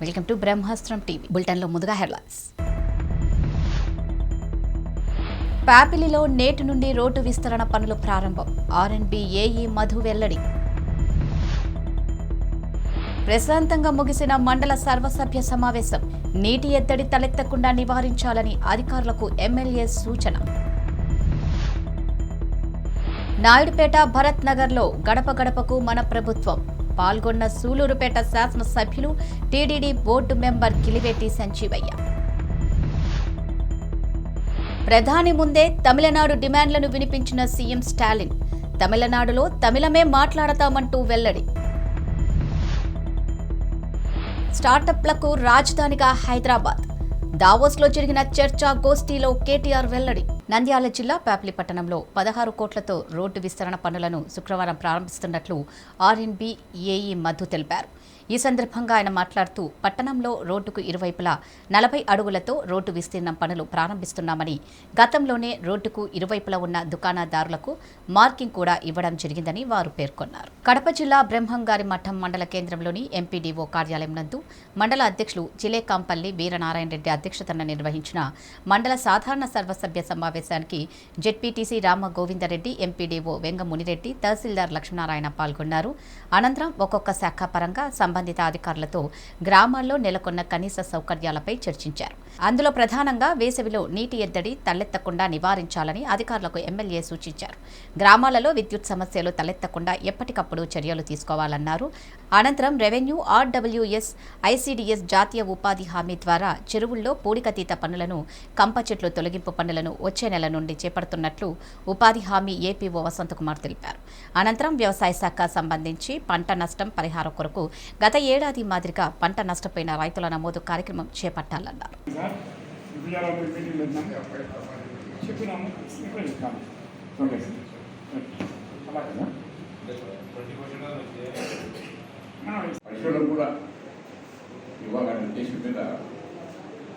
Welcome to బ్రహ్మాస్త్రం TV. బులెటిన్లో ముందుగా హెడ్లైన్స్. ప్యాపిలిలో నేటి నుండి రోడ్డు విస్తరణ పనులు ప్రారంభం. ఆర్ఎండ్బి ఏఈ మధు వెల్లడి. ప్రశాంతంగా ముగిసిన మండల సర్వసభ్య సమావేశం. నీటి ఎద్దడి తలెత్తకుండా నివారించాలని అధికారులకు ఎమ్మెల్యే సూచన. నాయుడుపేట భరత్ నగర్లో గడప గడపకు మన ప్రభుత్వం. పాల్గొన్న సూలూరుపేట శాసనసభ్యులు, టీడీడీ బోర్డు మెంబర్ కిలివేటి సంజీవయ్య. ప్రధాని ముందే తమిళనాడు డిమాండ్లను వినిపించిన సీఎం స్టాలిన్. తమిళనాడులో తమిళమే మాట్లాడతామంటూ వెల్లడి. స్టార్టప్లకు రాజధానిగా హైదరాబాద్. దావోస్లో జరిగిన చర్చా గోష్ఠిలో కేటీఆర్ వెల్లడి. నంద్యాల జిల్లా ప్యాపిలి పట్టణంలో 16 కోట్లతో రోడ్డు విస్తరణ పనులను శుక్రవారం ప్రారంభిస్తున్నట్లు ఆర్ఎండ్బి ఏఈ మధు తెలిపారు. ఈ సందర్భంగా ఆయన మాట్లాడుతూ పట్టణంలో రోడ్డుకు ఇరువైపులా 40 అడుగులతో రోడ్డు విస్తీర్ణం పనులు ప్రారంభిస్తున్నామని, గతంలోనే రోడ్డుకు ఇరువైపులా ఉన్న దుకాణదారులకు మార్కింగ్ కూడా ఇవ్వడం జరిగిందని వారు పేర్కొన్నారు. కడప జిల్లా బ్రహ్మంగారి మఠం మండల కేంద్రంలోని ఎంపీడీఓ కార్యాలయం నందు మండల అధ్యక్షులు చిలేకాంపల్లి వీరనారాయణ రెడ్డి అధ్యక్షతన నిర్వహించిన మండల సాధారణ సర్వసభ్య సమావేశానికి జెడ్పీటీసీ రామ గోవిందరెడ్డి, ఎంపీడీఓ వెంగ మునిరెడ్డి, తహసీల్దార్ లక్ష్మీనారాయణ పాల్గొన్నారు. అనంతరం ఒక్కొక్క శాఖ పరంగా సంబంధిత అధికారులతో గ్రామాల్లో నెలకొన్న కనీస సౌకర్యాలపై చర్చించారు. అందులో ప్రధానంగా వేసవిలో నీటి ఎద్దడి తలెత్తకుండా నివారించాలని అధికారులకు ఎమ్మెల్యే సూచించారు. గ్రామాలలో విద్యుత్ సమస్యలు తలెత్తకుండా ఎప్పటికప్పుడు చర్యలు తీసుకోవాలన్నారు. అనంతరం రెవెన్యూ, ఆర్డబ్ల్యూఎస్, ఐసీడీఎస్ జాతీయ ఉపాధి హామీ ద్వారా చెరువుల్లో పూడికతీత పనులను, కంప చెట్లు తొలగింపు పనులను వచ్చే నెల నుండి చేపడుతున్నట్లు ఉపాధి హామీ ఏపీఓ వసంతకుమార్ తెలిపారు. అనంతరం వ్యవసాయ శాఖ సంబంధించి పంట నష్టం పరిహారం కొరకు గత ఏడాది మాదిరిగా పంట నష్టపోయిన రైతుల నమోదు కార్యక్రమం చేపట్టాలన్నారు. కూడా ఇవ్వాలనే ఉద్దేశం మీద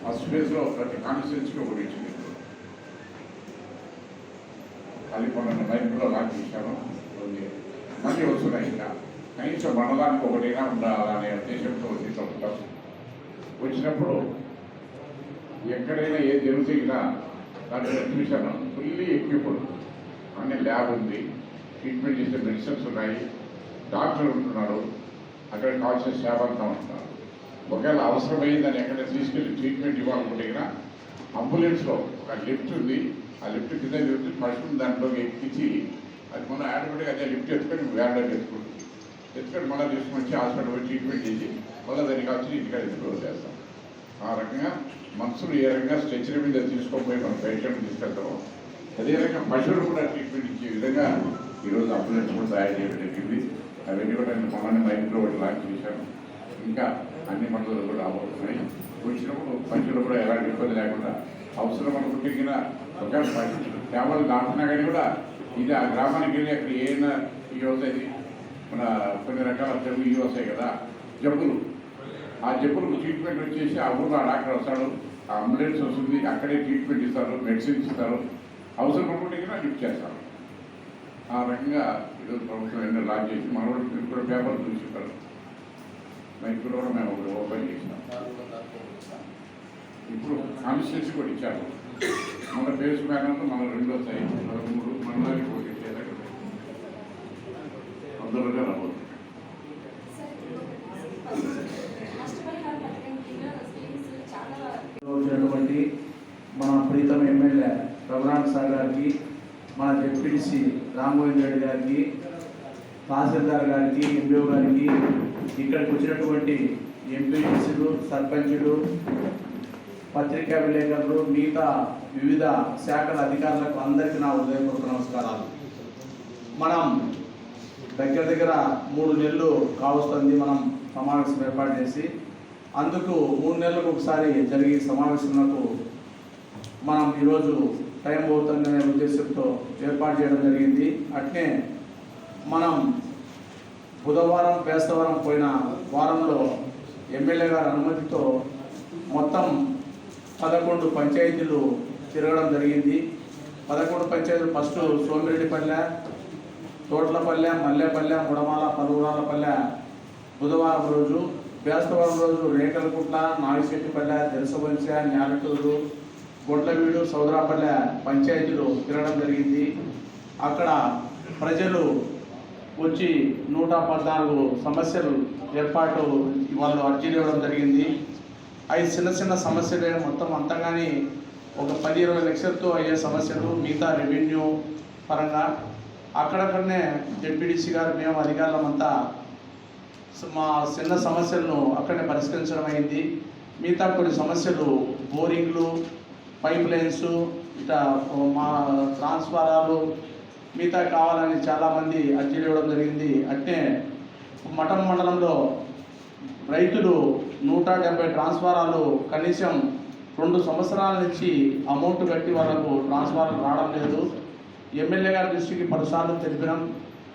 ఫస్ట్ ఫేజ్లో ప్రతి కాన్స్టిట్యూన్సీకి ఒకటి ఇచ్చింది. కలిపొండ రైతులో లాంచ్ చేశాను. మళ్ళీ వస్తున్నాయి. ఇంకా కనీసం మండలానికి ఒకటిగా ఉండాలనే ఉద్దేశంతో తీసుకుంటాం. వచ్చినప్పుడు ఎక్కడైనా ఏ జరుగుతున్నా దాంట్లో చూశాను. ఫుల్లీ ఎక్విప్డ్ అన్ని ల్యాబ్ ఉంది, ట్రీట్మెంట్ చేసే మెడిసిన్స్ ఉన్నాయి, డాక్టర్లు ఉంటున్నారు, అక్కడ కావాల్సిన సేవ అంతా ఉంటున్నారు. ఒకవేళ అవసరమైందని ఎక్కడ తీసుకెళ్ళి ట్రీట్మెంట్ ఇవ్వాలనుకుంటే అంబులెన్స్లో ఒక లిఫ్ట్ ఉంది. ఆ లిఫ్ట్ కింద తిరుగుతుంది, పడుకుని దాంట్లోకి ఎక్కించి అది మనం ఆటోమేటిక్గా అదే లిఫ్ట్ ఎత్తుకొని వ్యాన్లో ఎత్తుకొని మళ్ళీ తీసుకుని వచ్చి హాస్పిటల్ పోయి ట్రీట్మెంట్ చేసి మళ్ళీ దానికి వచ్చి ఇంటికాడ ఎత్తుకొని చేస్తాం. ఆ రకంగా మనుషులు ఏ రకంగా స్ట్రెచర్ మీద తీసుకోపోయి మన పేషెంట్ తీసుకెళ్తామో అదే రకంగా పశువులు కూడా ట్రీట్మెంట్ ఇచ్చే విధంగా ఈరోజు అంబులెన్స్ కూడా తయారు చేయడం జరిగింది. అవన్నీ కూడా నేను మొన్న మైండ్లో ఒకటి లాంచ్ చేశాను. ఇంకా అన్ని మండలాలు కూడా రాబోతున్నాయి. వచ్చినప్పుడు పశువులు కూడా ఎలాంటి ఇబ్బంది లేకుండా అవసరం అనుకుంటే తిరిగిన ఒక కేవలం దాటున్నా కానీ కూడా ఇది ఆ గ్రామానికి వెళ్ళి అక్కడ ఏమైనా ఈ వస్తాయి, మన కొన్ని రకాల జబ్బులు ఇవి వస్తాయి కదా జబ్బులు, ఆ జబ్బులకు ట్రీట్మెంట్ వచ్చేసి ఆ ఊళ్ళో ఆ డాక్టర్ వస్తాడు, ఆ అంబులెన్స్ వస్తుంది, అక్కడే ట్రీట్మెంట్ ఇస్తారు, మెడిసిన్స్ ఇస్తారు, అవసరం అనుకుంటే లిఫ్ట్ చేస్తారు. ఆ రకంగా ఈరోజు ప్రభుత్వం ఎన్నో లాంచ్ చేసి మన వాళ్ళు కూడా పేపర్లు చూసిస్తారు. మైక్ కూడా మేము ఒకటి ఓపెన్ చేసినాం. ఇప్పుడు కాన్స్టిట్యూన్సీ కూడా ఇచ్చారు. మన ఫేస్ బ్యానర్లో మన 2 వస్తాయి, 3 మండలానికి ఒకటి ఇచ్చేదాకా అందులోనే రాబోతుంది. వచ్చినటువంటి మన ప్రీతం ఎమ్మెల్యే రఘునాథ్ సార్ గారికి, మన జెడ్పీటీసీ రామగోవింద్ రెడ్డి గారికి, తహసీల్దార్ గారికి, ఎంపీఓ గారికి, ఇక్కడికి వచ్చినటువంటి ఎంపీటీసీలు, సర్పంచులు, పత్రికా విలేకరులు, మిగతా వివిధ శాఖల అధికారులకు అందరికీ నా హృదయపూర్వక నమస్కారాలు. మనం దగ్గర 3 నెలలు కావస్తుంది మనం సమావేశం ఏర్పాటు చేసి. అందుకు 3 నెలలకు ఒకసారి జరిగే సమావేశంలో మనం ఈరోజు టైం అవుతుందనే ఉద్దేశంతో ఏర్పాటు చేయడం జరిగింది. అట్నే మనం బుధవారం, బేస్తవారం పోయిన వారంలో ఎమ్మెల్యే గారి అనుమతితో మొత్తం 11 పంచాయతీలు తిరగడం జరిగింది. 11 పంచాయతీలు ఫస్ట్ సోమిరెడ్డిపల్లె, తోట్లపల్లె, మల్లెపల్లె, ముడమాల, పలుగురాలపల్లె బుధవారం రోజు బేస్తవారం రోజు రేకలకుట్ల, నాగిశెట్టిపల్లె, దెరసవంశ, న్యాలటూరు, గొడ్లవీడు, సౌదరాపల్లె పంచాయతీలు తిరగడం జరిగింది. అక్కడ ప్రజలు వచ్చి 114 సమస్యలు ఏర్పాటు వాళ్ళు అర్జీలు ఇవ్వడం జరిగింది. అవి చిన్న సమస్యలే, మొత్తం అంతా కానీ ఒక 10-20 లక్షలతో అయ్యే సమస్యలు, మిగతా రెవెన్యూ పరంగా అక్కడక్కడనే జెడ్పీటీసీ గారు మేము అధికారులమంతా మా చిన్న సమస్యలను అక్కడనే పరిష్కరించడం అయింది. మిగతా కొన్ని సమస్యలు బోరింగ్లు, పైప్ లైన్స్, ఇట్లా మా ట్రాన్స్ఫారాలు మిగతా కావాలని చాలామంది అర్జీలు ఇవ్వడం జరిగింది. అట్నే మఠం మండలంలో రైతులు 170 ట్రాన్స్ఫారాలు కనీసం 2 సంవత్సరాల నుంచి అమౌంట్ కట్టి వాళ్ళకు ట్రాన్స్ఫారాలు రావడం లేదు. ఎమ్మెల్యే గారి దృష్టికి పలుసార్లు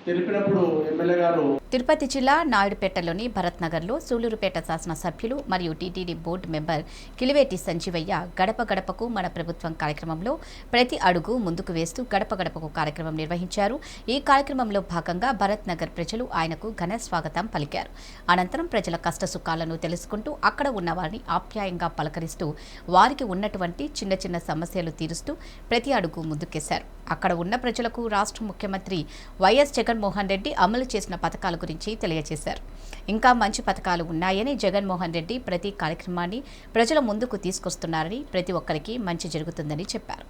తెలిపినప్పుడు ఎమ్మెల్యే గారు తిరుపతి జిల్లా నాయుడుపేటలోని భరత్ నగర్లో సూలూరుపేట శాసనసభ్యులు మరియు టీటీడీ బోర్డు మెంబర్ కిలివేటి సంజీవయ్య గడప గడపకు మన ప్రభుత్వం కార్యక్రమంలో ప్రతి అడుగు ముందుకు వేస్తూ గడప గడపకు కార్యక్రమం నిర్వహించారు. ఈ కార్యక్రమంలో భాగంగా భరత్ నగర్ ప్రజలు ఆయనకు ఘన స్వాగతం పలికారు. అనంతరం ప్రజల కష్టసుఖాలను తెలుసుకుంటూ అక్కడ ఉన్న వారిని ఆప్యాయంగా పలకరిస్తూ వారికి ఉన్నటువంటి చిన్న సమస్యలు తీరుస్తూ ప్రతి అడుగు ముందుకేశారు. అక్కడ ఉన్న ప్రజలకు రాష్ట్ర ముఖ్యమంత్రి వైఎస్ జగన్మోహన్ రెడ్డి అమలు చేసిన పథకాల గురించి తెలియజేశారు. ఇంకా మంచి పథకాలు ఉన్నాయని, జగన్మోహన్ రెడ్డి ప్రతి కార్యక్రమాన్ని ప్రజల ముందుకు తీసుకొస్తున్నారని, ప్రతి ఒక్కరికి మంచి జరుగుతుందని చెప్పారు.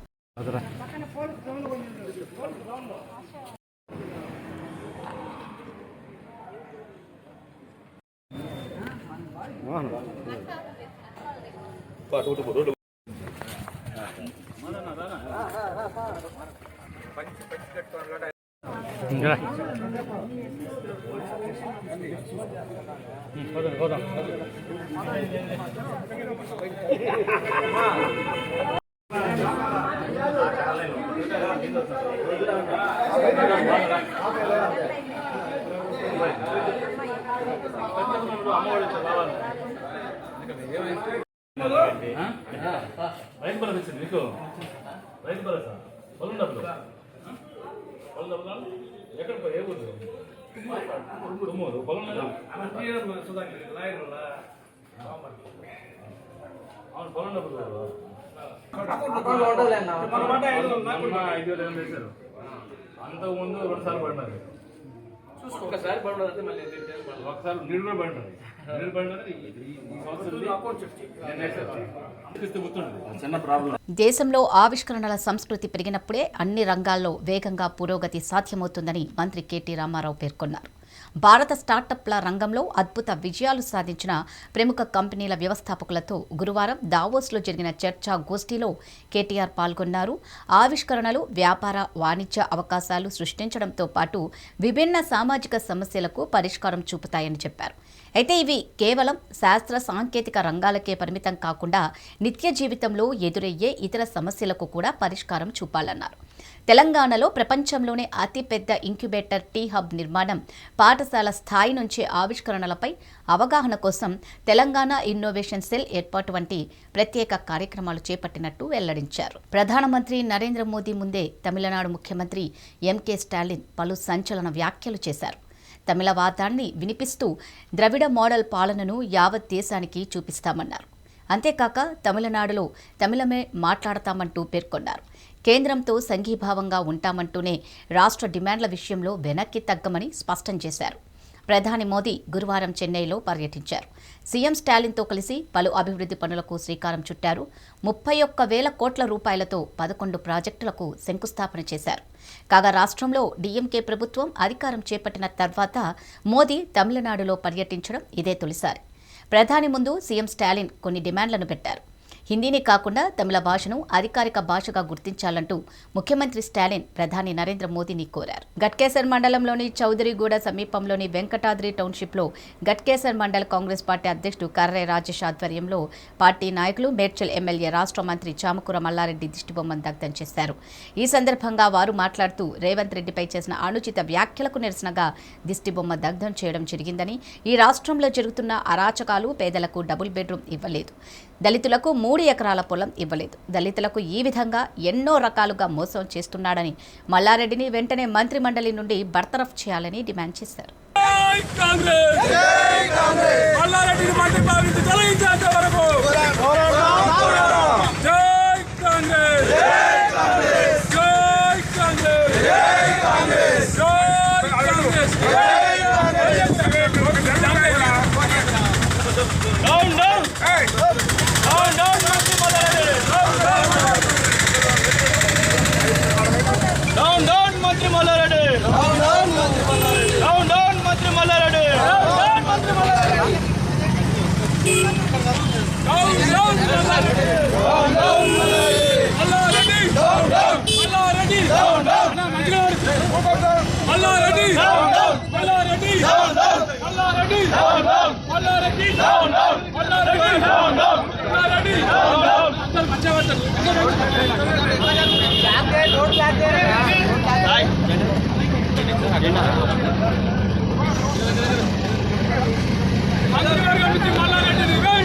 రైతు భరోసా ఇచ్చింది మీకు. రైతు భరోసా పొలం డబ్బులు ఎక్కడ ఏ ఊరు తుమ్మూరు పొలం అవును పొలం డబ్బులు 5,000 వేశారు. అంతకుముందు 2 సార్లు పడినారు. ఒకసారి పడదు, మళ్ళీ ఒకసారి నీళ్ళు కూడా పడినారు. నీళ్ళు పడినారు. దేశంలో ఆవిష్కరణల సంస్కృతి పెరిగినప్పుడే అన్ని రంగాల్లో వేగంగా పురోగతి సాధ్యమవుతుందని మంత్రి కేటీ రామారావు పేర్కొన్నారు. భారత స్టార్టప్ల రంగంలో అద్భుత విజయాలు సాధించిన ప్రముఖ కంపెనీల వ్యవస్థాపకులతో గురువారం దావోస్లో జరిగిన చర్చా గోష్ఠిలో కేటీఆర్ పాల్గొన్నారు. ఆవిష్కరణలు వ్యాపార, వాణిజ్య అవకాశాలు సృష్టించడంతో పాటు విభిన్న సామాజిక సమస్యలకు పరిష్కారం చూపుతాయని చెప్పారు. అయితే ఇవి కేవలం శాస్త్ర సాంకేతిక రంగాలకే పరిమితం కాకుండా నిత్య జీవితంలో ఎదురయ్యే ఇతర సమస్యలకు కూడా పరిష్కారం చూపాలన్నారు. తెలంగాణలో ప్రపంచంలోనే అతిపెద్ద ఇంక్యుబేటర్ టీ హబ్ నిర్మాణం, పాఠశాల స్థాయి నుంచి ఆవిష్కరణలపై అవగాహన కోసం తెలంగాణ ఇన్నోవేషన్ సెల్ ఏర్పాటు వంటి ప్రత్యేక కార్యక్రమాలు చేపట్టినట్టు వెల్లడించారు. ప్రధానమంత్రి నరేంద్ర మోదీ ముందే తమిళనాడు ముఖ్యమంత్రి ఎంకే స్టాలిన్ పలు సంచలన వ్యాఖ్యలు చేశారు. తమిళవాదాన్ని వినిపిస్తూ ద్రవిడ మోడల్ పాలనను యావత్ దేశానికి చూపిస్తామన్నారు. అంతేకాక తమిళనాడులో తమిళమే మాట్లాడతామంటూ పేర్కొన్నారు. కేంద్రంతో సంఘీభావంగా ఉంటామంటూనే రాష్ట్ర డిమాండ్ల విషయంలో వెనక్కి తగ్గమని స్పష్టం చేశారు. ప్రధాని మోదీ గురువారం చెన్నైలో పర్యటించారు. సీఎం స్టాలిన్తో కలిసి పలు అభివృద్ధి పనులకు శ్రీకారం చుట్టారు. 31,000 కోట్ల రూపాయలతో 11 ప్రాజెక్టులకు శంకుస్థాపన చేశారు. కాగా రాష్ట్రంలో డీఎంకే ప్రభుత్వం అధికారం చేపట్టిన తర్వాత మోదీ తమిళనాడులో పర్యటించడం ఇదే తొలిసారి. ప్రధాని ముందు సీఎం స్టాలిన్ కొన్ని డిమాండ్లను పెట్టారు. హిందీని కాకుండా తమిళ భాషను అధికారిక భాషగా గుర్తించాలంటూ ముఖ్యమంత్రి స్టాలిన్ ప్రధాని నరేంద్ర మోదీని కోరారు. గట్కేసర్ మండలంలోని చౌదరిగూడ సమీపంలోని వెంకటాద్రి టౌన్షిప్లో గట్కేసర్ మండల కాంగ్రెస్ పార్టీ అధ్యక్షుడు కర్రే రాజేష్ ఆధ్వర్యంలో పార్టీ నాయకులు మేడ్చల్ ఎమ్మెల్యే రాష్ట్ర మంత్రి చామకూర మల్లారెడ్డి దిష్టిబొమ్మను దగ్ధం చేశారు. ఈ సందర్భంగా వారు మాట్లాడుతూ రేవంత్ రెడ్డిపై చేసిన అనుచిత వ్యాఖ్యలకు నిరసనగా దిష్టిబొమ్మ దగ్ధం చేయడం జరిగిందని, ఈ రాష్ట్రంలో జరుగుతున్న అరాచకాలు పేదలకు డబుల్ బెడ్రూమ్ ఇవ్వలేదు, దళితులకు 3 ఎకరాల పొలం ఇవ్వలేదు, దళితులకు ఈ విధంగా ఎన్నో రకాలుగా మోసం చేస్తున్నాడని మల్లారెడ్డిని వెంటనే మంత్రి మండలి నుండి బర్తరఫ్ చేయాలని డిమాండ్ చేశారు. కాంగ్రెస్ మల్లారెడ్డిని మంత్రి పదవి నుంచి తొలగించేంత వరకు జై కాంగ్రెస్ జై కాంగ్రెస్ మంత్రి మల్లారెడ్డి మంత్రి మల్లారెడ్డి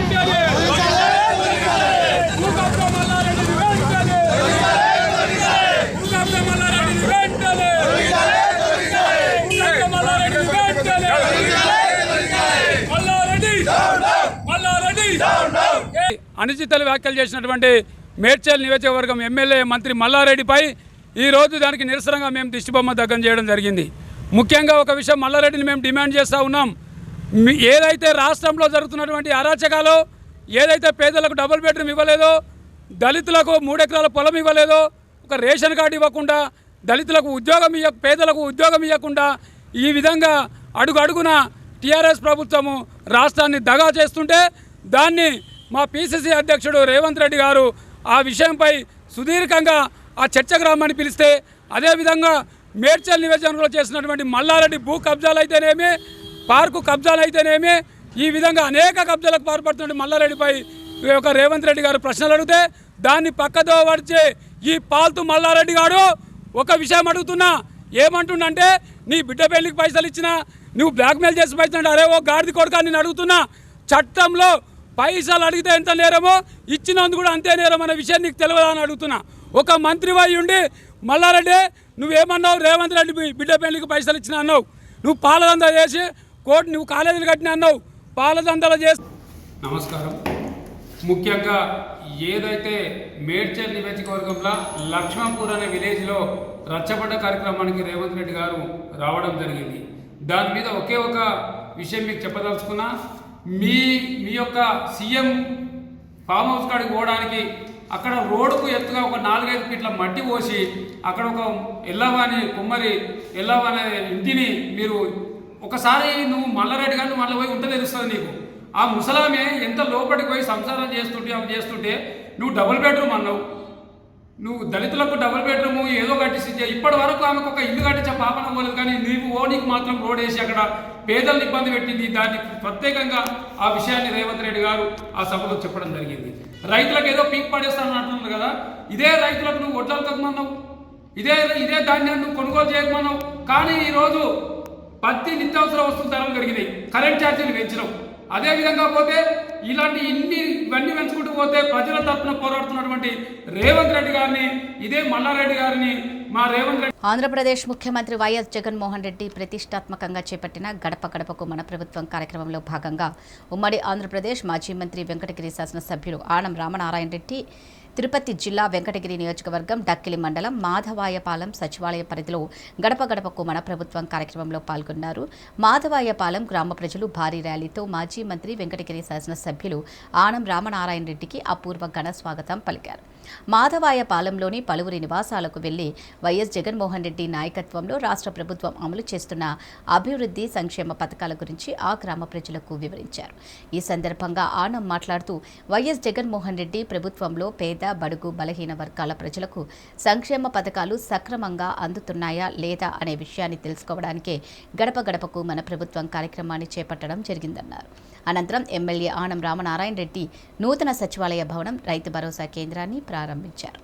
అనుచిత వ్యాఖ్యలు చేసినటువంటి మేడ్చల్ నియోజకవర్గం ఎమ్మెల్యే మంత్రి మల్లారెడ్డిపై ఈరోజు దానికి నిరసనగా మేము దిష్టిబొమ్మ దగ్ధం చేయడం జరిగింది. ముఖ్యంగా ఒక విషయం మల్లారెడ్డిని మేము డిమాండ్ చేస్తూ ఉన్నాం. ఏదైతే రాష్ట్రంలో జరుగుతున్నటువంటి అరాచకాలు, ఏదైతే పేదలకు డబుల్ బెడ్రూమ్ ఇవ్వలేదో, దళితులకు 3 ఎకరాల పొలం ఇవ్వలేదో, ఒక రేషన్ కార్డు ఇవ్వకుండా, దళితులకు పేదలకు ఉద్యోగం ఇవ్వకుండా ఈ విధంగా అడుగడుగున టీఆర్ఎస్ ప్రభుత్వము రాష్ట్రాన్ని దగా చేస్తుంటే దాన్ని మా పీసీసీ అధ్యక్షుడు రేవంత్ రెడ్డి గారు ఆ విషయంపై సుదీర్ఘంగా ఆ చర్చకు రమ్మని పిలిస్తే, అదేవిధంగా మేడ్చల్ నియోజకవర్గంలో చేసినటువంటి మల్లారెడ్డి భూ కబ్జాలు అయితేనేమి, పార్కు కబ్జాలు అయితేనేమి, ఈ విధంగా అనేక కబ్జాలకు పాల్పడుతున్న మల్లారెడ్డిపై ఒక రేవంత్ రెడ్డి గారు ప్రశ్నలు అడిగితే దాన్ని పక్కదో పడిచే ఈ పాల్తు మల్లారెడ్డి గారు ఒక విషయం అడుగుతున్నా. ఏమంటుండంటే, నీ బిడ్డ పెళ్లికి పైసలు ఇచ్చినా, నువ్వు బ్లాక్మెయిల్ చేసి పైసలు, అరే ఓ గాడిది కొడుకా నేను అడుగుతున్నా, చట్టంలో పైసలు అడిగితే ఎంత నేరమో ఇచ్చినందుకు కూడా అంతే నేరం అనే విషయం నీకు తెలియదా అని అడుగుతున్నా. ఒక మంత్రి వై ఉండి మల్లారెడ్డి నువ్వేమన్నావు, రేవంత్ రెడ్డి బిడ్డ పెళ్లికి పైసలు ఇచ్చినా అన్నావు, నువ్వు పాలదందా చేసి నువ్వు కాలేజీలు కట్టినా అన్నావు, పాలదందాలు చేసి. నమస్కారం. ముఖ్యంగా ఏదైతే మేడ్చల్ నియోజకవర్గంలో లక్ష్మణపూర్ అనే విలేజ్లో రచ్చబండ కార్యక్రమానికి రేవంత్ రెడ్డి గారు రావడం జరిగింది. దాని మీద ఒకే ఒక విషయం మీకు చెప్పదలుచుకున్నా. మీ యొక్క సీఎం ఫామ్ హౌస్ కాడికి పోవడానికి అక్కడ రోడ్డుకు ఎత్తుగా ఒక 4-5 ఫీట్ల మట్టి పోసి అక్కడ ఒక ఎల్లవాని కుమ్మరి ఎల్లవాని ఇంటిని మీరు ఒకసారి నువ్వు మల్లారెడ్డి గారిని మళ్ళీ పోయి ఉంటే తెలుస్తుంది నీకు. ఆ ముసలామే ఎంత లోపలికి పోయి సంసారం చేస్తుంటే నువ్వు డబుల్ బెడ్రూమ్ అన్నావు, నువ్వు దళితులకు డబుల్ బెడ్రూమ్ ఏదో కట్టించి ఇప్పటి వరకు ఆమెకు ఒక ఇల్లు కట్టించే పాపన పోలేదు. కానీ నీకు మాత్రం రోడ్ వేసి అక్కడ పేదలను ఇబ్బంది పెట్టింది. దాన్ని ప్రత్యేకంగా ఆ విషయాన్ని రేవంత్ రెడ్డి గారు ఆ సభలో చెప్పడం జరిగింది. రైతులకు ఏదో పీక్ పడేస్తానని అంటున్నారు కదా, ఇదే రైతులకు నువ్వు వడ్లు కమ్మన్నావు, ఇదే ధాన్యాన్ని నువ్వు కొనుగోలు చేయమన్నావు. కానీ ఈరోజు ప్రతి నిత్యావసర వస్తువుల ధరలు పెరిగినాయి, కరెంట్ ఛార్జీలు పెంచినావు. అదేవిధంగా పోతే ఇవన్నీ పెంచుకుంటూ పోతే ప్రజల తరఫున పోరాడుతున్నటువంటి రేవంత్ రెడ్డి గారిని, ఇదే మల్లారెడ్డి గారిని మా రేవంత్ రెడ్డి. ఆంధ్రప్రదేశ్ ముఖ్యమంత్రి వైఎస్ జగన్మోహన్ రెడ్డి ప్రతిష్టాత్మకంగా చేపట్టిన గడప గడపకు మన ప్రభుత్వం కార్యక్రమంలో భాగంగా ఉమ్మడి ఆంధ్రప్రదేశ్ మాజీ మంత్రి వెంకటగిరి శాసనసభ్యులు ఆనం రామనారాయణ రెడ్డి తిరుపతి జిల్లా వెంకటగిరి నియోజకవర్గం డక్కిలి మండలం మాధవాయపాలెం సచివాలయ పరిధిలో గడప గడపకు మన ప్రభుత్వం కార్యక్రమంలో పాల్గొన్నారు. మాధవాయపాలెం గ్రామ ప్రజలు భారీ ర్యాలీతో మాజీ మంత్రి వెంకటగిరి శాసనసభ్యులు ఆనం రామనారాయణ రెడ్డికి అపూర్వ ఘన స్వాగతం పలికారు. మాధవాయపాలెంలోని పలువురి నివాసాలకు వెళ్లి వైఎస్ జగన్మోహన్ రెడ్డి నాయకత్వంలో రాష్ట్ర ప్రభుత్వం అమలు చేస్తున్న అభివృద్ధి సంక్షేమ పథకాల గురించి ఆ గ్రామ ప్రజలకు వివరించారు. ఈ సందర్భంగా ఆనం మాట్లాడుతూ వైఎస్ జగన్మోహన్ రెడ్డి ప్రభుత్వంలో పేద, బడుగు, బలహీన వర్గాల ప్రజలకు సంక్షేమ పథకాలు సక్రమంగా అందుతున్నాయా లేదా అనే విషయాన్ని తెలుసుకోవడానికే గడప గడపకు మన ప్రభుత్వం కార్యక్రమాన్ని చేపట్టడం జరిగిందన్నారు. అనంతరం ఎమ్మెల్యే ఆనం రామనారాయణ రెడ్డి నూతన సచివాలయ భవనం, రైతు భరోసా కేంద్రాన్ని ప్రారంభించారు.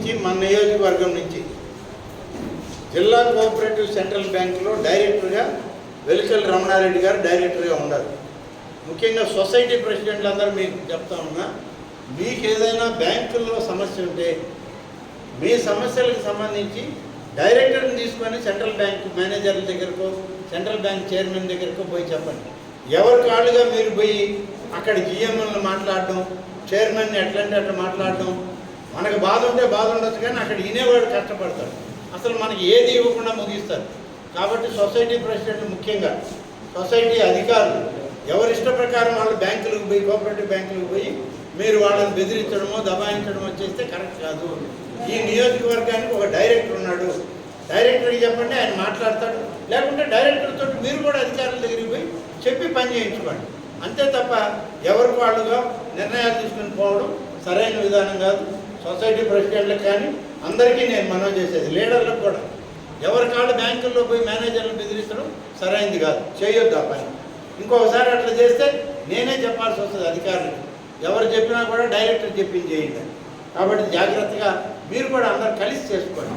నుంచి మన నియోజకవర్గం నుంచి జిల్లా కోఆపరేటివ్ సెంట్రల్ బ్యాంకులో డైరెక్టర్గా వెలికల్ రమణారెడ్డి గారు డైరెక్టర్గా ఉన్నారు. ముఖ్యంగా సొసైటీ ప్రెసిడెంట్లందరూ మీకు చెప్తా ఉన్నా, మీకు ఏదైనా బ్యాంకుల్లో సమస్య ఉంటే మీ సమస్యలకు సంబంధించి డైరెక్టర్ని తీసుకొని సెంట్రల్ బ్యాంక్ మేనేజర్ల దగ్గరకో సెంట్రల్ బ్యాంక్ చైర్మన్ దగ్గరకో పోయి చెప్పండి. ఎవరి కాళ్ళుగా మీరు పోయి అక్కడ జిఎంఎల్ని మాట్లాడడం, చైర్మన్ని ఎట్లంటే అట్లా మాట్లాడడం, మనకు బాధ ఉంటే బాధ ఉండొచ్చు కానీ అక్కడ వినేవాడు కష్టపడతాడు. అసలు మనకి ఏది ఇవ్వకుండా ముగిస్తారు. కాబట్టి సొసైటీ ప్రెసిడెంట్, ముఖ్యంగా సొసైటీ అధికారులు ఎవరి ఇష్ట ప్రకారం వాళ్ళు బ్యాంకులకు పోయి, కోఆపరేటివ్ బ్యాంకులకు పోయి మీరు వాళ్ళని బెదిరించడమో దబాయించడమో చేస్తే కరెక్ట్ కాదు. ఈ నియోజకవర్గానికి ఒక డైరెక్టర్ ఉన్నాడు, డైరెక్టర్కి చెప్పండి, ఆయన మాట్లాడతాడు. లేకుంటే డైరెక్టర్ తోటి మీరు కూడా అధికారుల దగ్గరికి పోయి చెప్పి పని చేయించుకోండి. అంతే తప్ప ఎవరికి వాళ్ళుగా నిర్ణయాలు తీసుకుని పోవడం సరైన విధానం కాదు. సొసైటీ ప్రెసిడెంట్లకు కానీ అందరికీ నేను మనవి చేసేది, లీడర్లకు కూడా ఎవరి కాళ్ళు బ్యాంకుల్లో పోయి మేనేజర్లను బెదిరించడం సరైనది కాదు, చేయొద్దు ఆ పని. ఇంకొకసారి అట్లా చేస్తే నేనే చెప్పాల్సి వస్తుంది అధికారులకు. ఎవరు చెప్పినా కూడా డైరెక్టర్ చెప్పింది చేయండి. కాబట్టి జాగ్రత్తగా మీరు కూడా అందరు కలిసి చేసుకోండి.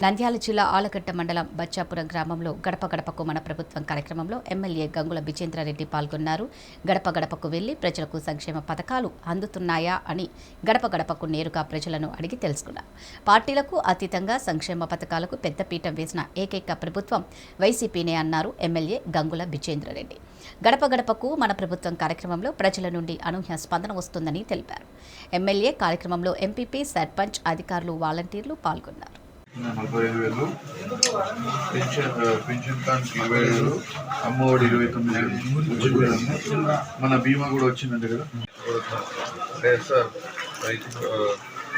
నంద్యాల జిల్లా ఆలగడ్డ మండలం బచ్చాపురం గ్రామంలో గడప గడపకు మన ప్రభుత్వం కార్యక్రమంలో ఎమ్మెల్యే గంగుల బిజేంద్రారెడ్డి పాల్గొన్నారు. గడప గడపకు వెళ్లి ప్రజలకు సంక్షేమ పథకాలు అందుతున్నాయా అని గడప గడపకు నేరుగా ప్రజలను అడిగి తెలుసుకున్నారు. పార్టీలకు అతీతంగా సంక్షేమ పథకాలకు పెద్దపీఠం వేసిన ఏకైక ప్రభుత్వం వైసీపీనే అన్నారు ఎమ్మెల్యే గంగుల బిజేంద్రారెడ్డి. గడప గడపకు మన ప్రభుత్వం కార్యక్రమంలో ప్రజల నుండి అనూహ్య స్పందన వస్తుందని తెలిపారు. ఎమ్మెల్యే కార్యక్రమంలో ఎంపీపీ, సర్పంచ్, అధికారులు, వాలంటీర్లు పాల్గొన్నారు. 45,000, పెన్షన్ కానికి 20,000, అమ్మఒడి 29,000, మన బీమా కూడా వచ్చిందంటే కదా. సార్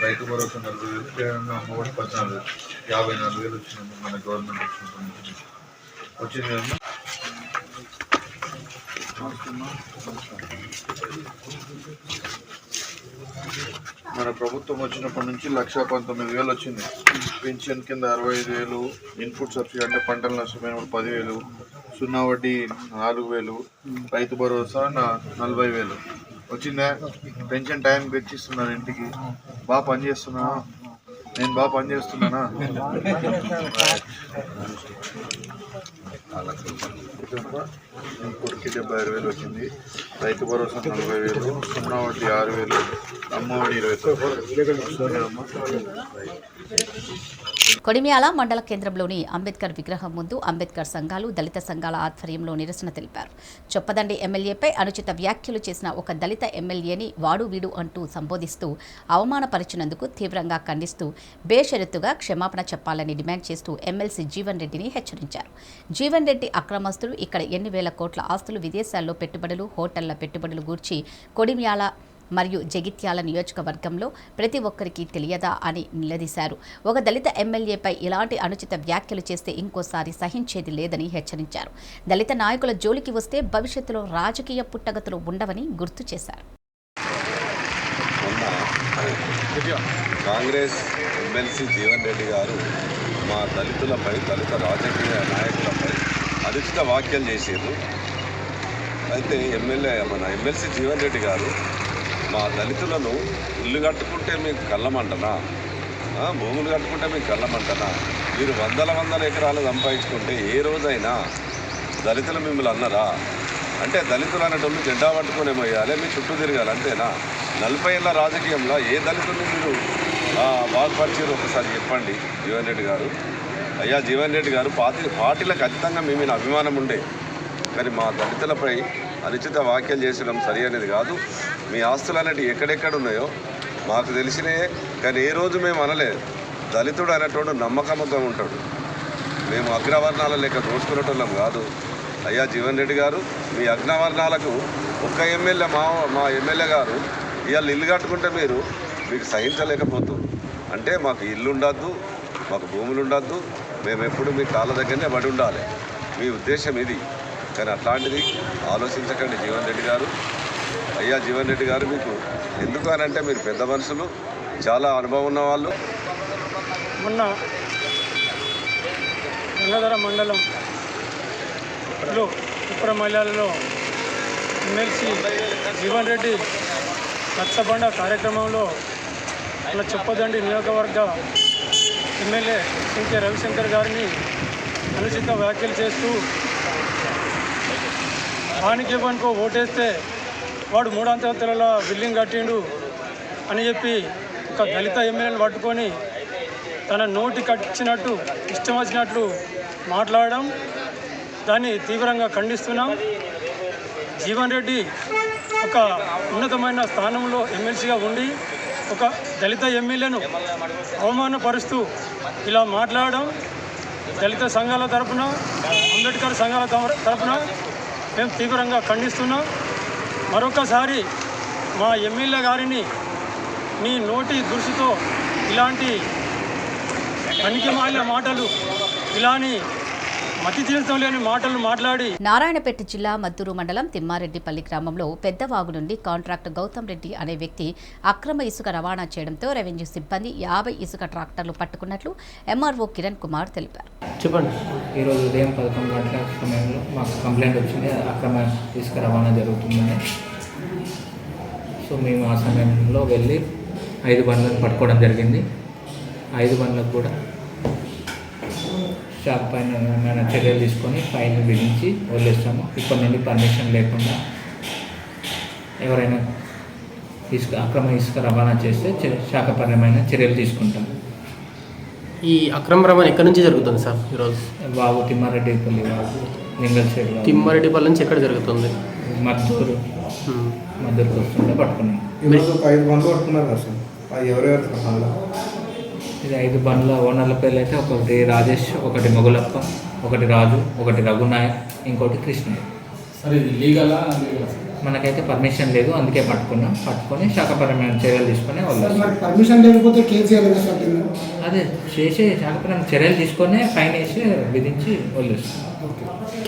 రైతు భరోసా 40,000, జగన్ అమ్మఒడి 14,000, 54,000 వచ్చిందండి మన గవర్నమెంట్ వచ్చింది కదా. మన ప్రభుత్వం వచ్చినప్పటి నుంచి 1,19,000 వచ్చింది. పెన్షన్ కింద 65,000, ఇన్పుట్ సబ్సిడీ అంటే పంటలు నష్టపోయినప్పుడు 10,000, సున్నా వడ్డీ 4,000, రైతు భరోసా 40,000 వచ్చిందా. పెన్షన్ టైంకి తెచ్చిస్తున్నాను ఇంటికి. బాగా పనిచేస్తున్నా, నేను బాగా పనిచేస్తున్నానా. ఇంకోటికి 76,000 వచ్చింది. రైతు భరోసా 40,000, సున్నా వడ్డీ 6,000, అమ్మఒడి 20,000. కొడిమ్యాల మండల కేంద్రంలోని అంబేద్కర్ విగ్రహం ముందు అంబేద్కర్ సంఘాలు, దళిత సంఘాల ఆధ్వర్యంలో నిరసన తెలిపారు. చొప్పదండి ఎమ్మెల్యేపై అనుచిత వ్యాఖ్యలు చేసిన ఒక దళిత ఎమ్మెల్యేని వాడు వీడు అంటూ సంబోధిస్తూ అవమానపరిచినందుకు తీవ్రంగా ఖండిస్తూ బేషరతుగా క్షమాపణ చెప్పాలని డిమాండ్ చేస్తూ ఎమ్మెల్సీ జీవన్ రెడ్డిని హెచ్చరించారు. జీవన్ రెడ్డి అక్రమస్తులు, ఇక్కడ ఎన్ని వేల కోట్ల ఆస్తులు, విదేశాల్లో పెట్టుబడులు, హోటళ్ల పెట్టుబడులు గూర్చి కొడిమ్యాల మరియు జగిత్యాల నియోజకవర్గంలో ప్రతి ఒక్కరికి తెలియదా అని నిలదీశారు. ఒక దళిత ఎమ్మెల్యేపై ఇలాంటి అనుచిత వ్యాఖ్యలు చేస్తే ఇంకోసారి సహించేది లేదని హెచ్చరించారు. దళిత నాయకుల జోలికి వస్తే భవిష్యత్తులో రాజకీయ పుట్టగతులు ఉండవని గుర్తు చేశారు. కాంగ్రెస్ ఎమ్మెల్సీ జీవన్ రెడ్డి గారు మా దళితులపై, దళిత రాజకీయ నాయకులపై అనుచిత వ్యాఖ్యలు చేశారు. అయితే మన ఎమ్మెల్సీ జీవన్ రెడ్డి గారు మా దళితులను ఇల్లు కట్టుకుంటే మీకు కళ్ళమంటనా, భూములు కట్టుకుంటే మీకు కళ్ళమంటనా, మీరు వందల ఎకరాలు సంపాదించుకుంటే ఏ రోజైనా దళితులు మిమ్మల్ని అన్నారా? అంటే దళితులు అనేటోళ్ళు జెండా పట్టుకునే పోయాలి, మీ చుట్టూ తిరగాలి, అంతేనా? 40 ఏళ్ళ రాజకీయంలో ఏ దళితుల్ని మీరు బాగుపరిచారు ఒకసారి చెప్పండి జీవన్ రెడ్డి గారు. అయ్యా జీవన్ రెడ్డి గారు, పార్టీలకు ఖచ్చితంగా మీ మీద అభిమానం ఉండే, కానీ మా దళితులపై అనుచిత వ్యాఖ్యలు చేసడం సరి అనేది కాదు. మీ ఆస్తులు అనేటివి ఎక్కడెక్కడ ఉన్నాయో మాకు తెలిసినాయే, కానీ ఏ రోజు మేము అనలేదు. దళితుడు అనేటోడు నమ్మకంగా ఉంటాడు, మేము అగ్రవర్ణాల లెక్క దోచుకునేటోళ్ళం కాదు. అయ్యా జీవన్ రెడ్డి గారు, మీ అగ్రవర్ణాలకు ఒక్క ఎమ్మెల్యే మా ఎమ్మెల్యే గారు ఇవాళ ఇల్లు కట్టుకుంటే మీకు సహించలేకపోతుంది. అంటే మాకు ఇల్లు ఉండద్దు, మాకు భూములు ఉండద్దు, మేము ఎప్పుడు మీ కాళ్ళ దగ్గరనే పడి ఉండాలి, మీ ఉద్దేశం ఇది. కానీ అట్లాంటిది ఆలోచించకండి జీవన్ రెడ్డి గారు. అయ్యా జీవన్ రెడ్డి గారు, మీకు ఎందుకు అనంటే మీరు పెద్ద మనుషులు, చాలా అనుభవం ఉన్న వాళ్ళు. మొన్న గంగాధర మండలం ఉప్పరమల్యాలలో ఎమ్మెల్సీ జీవన్ రెడ్డి రచ్చబండ కార్యక్రమంలో మన చెప్పదండి నియోజకవర్గ ఎమ్మెల్యే సింకే రవిశంకర్ గారిని అనుచిత వ్యాఖ్యలు చేస్తూ వానికి ఓటేస్తే వాడు 3 అంతస్తుల బిల్డింగ్ కట్టిండు అని చెప్పి ఒక దళిత ఎమ్మెల్యేని పట్టుకొని తన నోటి కట్టినట్టు ఇష్టం వచ్చినట్లు మాట్లాడడం, దాన్ని తీవ్రంగా ఖండిస్తున్నాం. జీవన్ రెడ్డి ఒక ఉన్నతమైన స్థానంలో ఎమ్మెల్సీగా ఉండి ఒక దళిత ఎమ్మెల్యేను అవమానపరుస్తూ ఇలా మాట్లాడడం దళిత సంఘాల తరపున, అంబేద్కర్ సంఘాల తరపున మేము తీవ్రంగా ఖండిస్తున్నాం. మరొకసారి మా ఎమ్మెల్యే గారిని నీ నోటి దురుసుతో ఇలాంటి పనికిమాలిన మాటలు, ఇలాని మతి తీర్థం లేని మాటలు మాట్లాడి. నారాయణపేట జిల్లా మద్దూరు మండలం తిమ్మారెడ్డిపల్లి గ్రామంలో పెద్దవాగు నుండి కాంట్రాక్టర్ గౌతమ్ రెడ్డి అనే వ్యక్తి అక్రమ ఇసుక రవాణా చేయడంతో రెవెన్యూ సిబ్బంది 50 ఇసుక ట్రాక్టర్లు పట్టుకున్నట్లు ఎంఆర్ఓ కిరణ్ కుమార్ తెలిపారు. చెప్పండి. ఈరోజు ఉదయం 11 గంటల సమయంలో మాకు కంప్లైంట్ వచ్చింది, అక్రమ ఇసుక రవాణా జరుగుతుందని. సో మేము ఆ సమయంలో వెళ్ళి 5 బండ్లను పట్టుకోవడం జరిగింది. 5 బండ్లకు కూడా షాప్ పైన చర్యలు తీసుకొని ఫైన్ విధించి వదిలేస్తాము. ఇప్పటి నుండి పర్మిషన్ లేకుండా ఎవరైనా అక్రమ ఇసుక రవాణా చేస్తే శాఖపరమైన చర్యలు తీసుకుంటాము. ఈ అక్రమ రవాణా ఎక్కడి నుంచి జరుగుతుంది సార్? ఈరోజు బాబు తిమ్మారెడ్డిపల్లి బాబు లింగల్ సైడ్ తిమ్మారెడ్డిపల్లి నుంచి ఎక్కడ జరుగుతుంది? మద్దూరుకి వస్తుంటే పట్టుకున్నాం. 5 బండ్లు పట్టుకున్నారు కదా సార్, అది ఎవరెవరు? ఇది 5 బండ్ల ఓనర్ల పేర్లు అయితే ఒకటి రాజేష్, ఒకటి మొగులప్ప, ఒకటి రాజు, ఒకటి రఘునాయక్, ఇంకోటి కృష్ణయ్య. సరే, ఇది లీగలా? మనకైతే పర్మిషన్ లేదు, అందుకే పట్టుకొని శాఖపరమైన చర్యలు తీసుకొని వాళ్ళు. పర్మిషన్ లేకపోతే కేసు అదే చేసి శాఖపరమైన చర్యలు తీసుకొని ఫైన్ వేసి విధించి వదిలేస్తాం.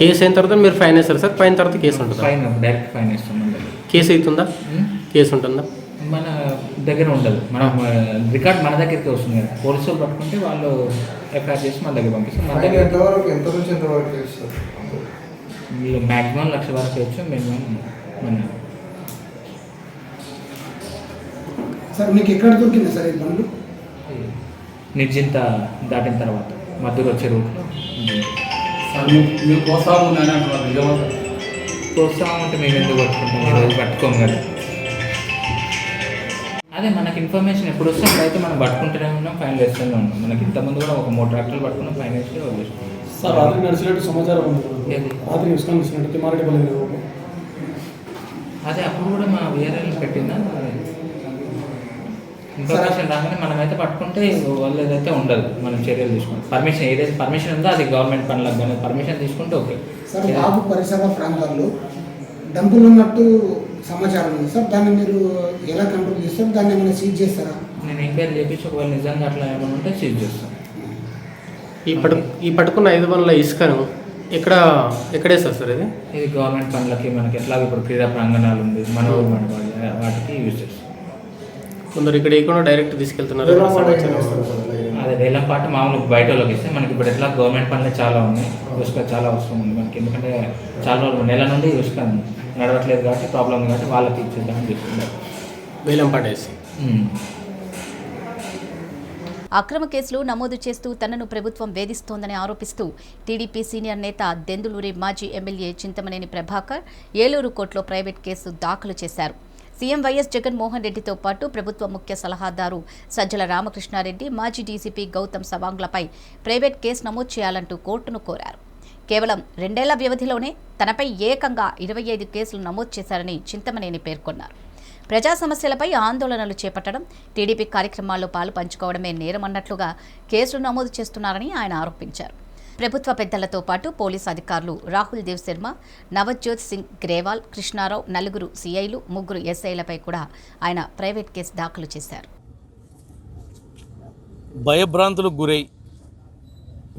కేసు అయిన తర్వాత మీరు ఫైన్ వేస్తారు సార్? ఫైన్ తర్వాత కేసు ఉంటుంది? ఫైన్ డైరెక్ట్ ఫైన్ వేస్తాం. కేసు అవుతుందా? కేసు ఉంటుందా? మన దగ్గర ఉండదు, మనం రికార్డ్ మన దగ్గరికి వస్తుంది కదా. పోలీసులు పట్టుకుంటే వాళ్ళు ఎఫ్ఐఆర్ చేసి మన దగ్గర పంపిస్తాం. మన దగ్గర ఎంత నుంచి ఎంతవరకు చేస్తారు? మీరు మ్యాక్సిమం 1,00,000 వరకు చేయొచ్చు, మినిమం మన. సార్ మీకు ఎక్కడ దొరికింది సార్ ఈ బండ్లు? నిర్జింత దాటిన తర్వాత మద్దూరు వచ్చే రూట్లో. ప్రోత్సాహం అంటే మేము ఎందుకు పట్టుకుంటాం? ఈరోజు పట్టుకోము కదా. అదే మనకి ఇన్ఫర్మేషన్ ఎప్పుడు వస్తే అప్పుడైతే మనం పట్టుకుంటూనే ఉన్నాం, ఫైన్ వేస్తూనే ఉన్నాం. మనకి ఇంతకుముందు కూడా ఒక 3 ట్రాక్టర్లు పట్టుకున్నాం, ఫైన్ వేస్తే వదిలేస్తాం. సార్ రాత్రి నడిచినట్టు సమాచారం ఉంది, రాత్రి నడిచినట్టు తిమ్మారెడ్డిపల్లి. అదే అప్పుడు కూడా మా వేరేలు పెట్టిందా ఇన్ఫర్మేషన్ రాగానే మనమైతే పట్టుకుంటే వాళ్ళు ఏదైతే ఉండదు, మనం చర్యలు తీసుకుంటాం. పర్మిషన్ ఏదైతే పర్మిషన్ ఉందో అది గవర్నమెంట్ పనులకు కానీ పర్మిషన్ తీసుకుంటే ఓకే. సార్ బాబు పరిసర ప్రాంతాల్లో డంపులు ఉన్నట్టు సమాచారం ఉంది సార్, దాన్ని మీరు ఎలా కంట్రోల్ చేస్తారు? దాన్ని ఏమైనా సీజ్ చేస్తారా? నేను ఎంక్వైరీ చేపించి ఒకవేళ నిజంగా అట్లా ఏమైనా ఉంటే సీజ్ చేస్తాను. ఈ పట్టుకున్న 5 బండ్ల ఇసుకను ఎక్కడేస్తారు సార్? ఇది గవర్నమెంట్ పనులకి, మనకి ఎట్లా ఇప్పుడు క్రీడా ప్రాంగణాలు ఉంది, మన వాటికి యూజ్ చేస్తాం. కొందరు ఇక్కడ కూడా డైరెక్ట్ తీసుకెళ్తున్నారు. అదే వేలం పాటు మామూలు బయట వాళ్ళకి ఇస్తే మనకి ఇప్పుడు ఎట్లా గవర్నమెంట్ పనులు చాలా ఉన్నాయి, ఇసుక చాలా అవసరం ఉంది మనకి. ఎందుకంటే చాలా నెల నుండి ఇసుక నడవట్లేదు కాబట్టి ప్రాబ్లం ఉంది కాబట్టి వాళ్ళకి ఇచ్చేద్దామని చెప్తున్నారు. వేలం పాటేసి అక్రమ కేసులు నమోదు చేస్తూ తనను ప్రభుత్వం వేధిస్తోందని ఆరోపిస్తూ టీడీపీ సీనియర్ నేత దెందులూరి మాజీ ఎమ్మెల్యే చింతమనేని ప్రభాకర్ ఏలూరు కోర్టులో ప్రైవేట్ కేసు దాఖలు చేశారు. సీఎం వైఎస్ జగన్మోహన్ రెడ్డితో పాటు ప్రభుత్వ ముఖ్య సలహాదారు సజ్జల రామకృష్ణారెడ్డి, మాజీ డీసీపీ గౌతమ్ సవాంగ్లపై ప్రైవేట్ కేసు నమోదు చేయాలంటూ కోర్టును కోరారు. కేవలం 2 ఏళ్ల వ్యవధిలోనే తనపై ఏకంగా 25 కేసులు నమోదు చేశారని చింతమనేని పేర్కొన్నారు. ప్రజా సమస్యలపై ఆందోళనలు చేపట్టడం, టీడీపీ కార్యక్రమాల్లో పాలు పంచుకోవడమే నేరమన్నట్లుగా కేసులు నమోదు చేస్తున్నారని ఆయన ఆరోపించారు. ప్రభుత్వ పెద్దలతో పాటు పోలీసు అధికారులు రాహుల్ దేవ్ శర్మ, నవజ్యోత్ సింగ్ గ్రేవాల్, కృష్ణారావు, 4 సీఐలు, 3 ఎస్ఐలపై కూడా ఆయన ప్రైవేట్ కేసు దాఖలు చేశారు. భయభ్రాంతులకు గురై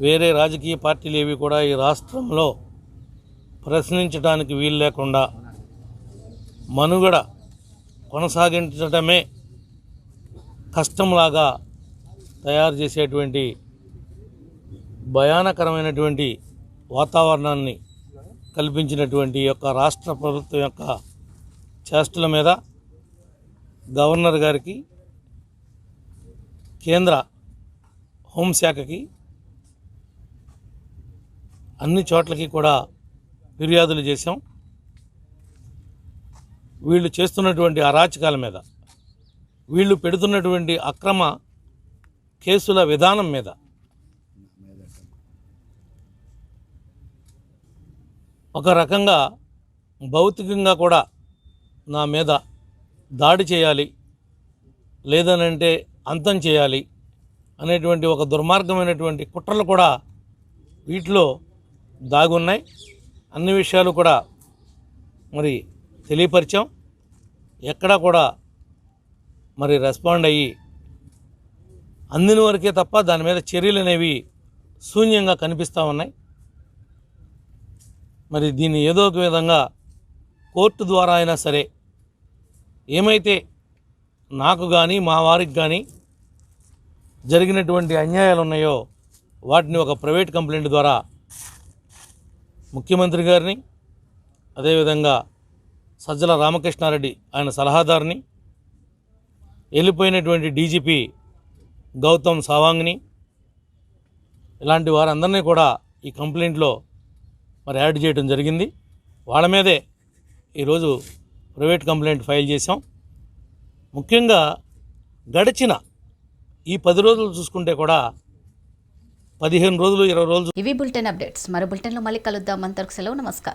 వేరే రాజకీయ పార్టీలు ఏవి కూడా ఈ రాష్ట్రంలో ప్రశ్నించడానికి వీలు లేకుండా మనుగడ కొనసాగించడమే కష్టంలాగా తయారు చేసేటువంటి భయానకరమైనటువంటి వాతావరణాన్ని కల్పించినటువంటి యొక్క రాష్ట్ర ప్రభుత్వం యొక్క చేష్టల మీద గవర్నర్ గారికి కేంద్ర హోంశాఖకి అన్ని చోట్లకి కూడా ఫిర్యాదులు చేశాం. వీళ్ళు చేస్తున్నటువంటి అరాచకాల మీద, వీళ్ళు పెడుతున్నటువంటి అక్రమ కేసుల విధానం మీద ఒక రకంగా భౌతికంగా కూడా నా మీద దాడి చేయాలి, లేదనంటే అంతం చేయాలి అనేటువంటి ఒక దుర్మార్గమైనటువంటి కుట్రలు కూడా వీటిలో దాగున్నాయి. అన్ని విషయాలు కూడా మరి తెలియపరిచాం. ఎక్కడా కూడా మరి రెస్పాండ్ అయ్యి అందిన వరకే తప్ప దాని మీద చర్యలు అనేవి శూన్యంగా కనిపిస్తూ ఉన్నాయి. మరి దీన్ని ఏదో ఒక విధంగా కోర్టు ద్వారా అయినా సరే ఏమైతే నాకు కానీ మా వారికి కానీ జరిగినటువంటి అన్యాయాలు ఉన్నాయో వాటిని ఒక ప్రైవేట్ కంప్లైంట్ ద్వారా ముఖ్యమంత్రి గారిని, అదేవిధంగా సజ్జల రామకృష్ణారెడ్డి ఆయన సలహాదారుని, వెళ్ళిపోయినటువంటి డీజీపీ గౌతమ్ సవాంగ్ని, ఇలాంటి వారందరినీ కూడా ఈ కంప్లైంట్లో మరి యాడ్ చేయడం జరిగింది. వాళ్ళ మీదే ఈరోజు ప్రైవేట్ కంప్లైంట్ ఫైల్ చేశాం. ముఖ్యంగా గడిచిన ఈ 10 రోజులు చూసుకుంటే కూడా 15 రోజులు 20 రోజులు ఇవి బులెటిన్ అప్డేట్స్. మరో బులెటిన్లో మళ్ళీ కలుద్దాం. అంతవరకు సెలవు. నమస్కారం.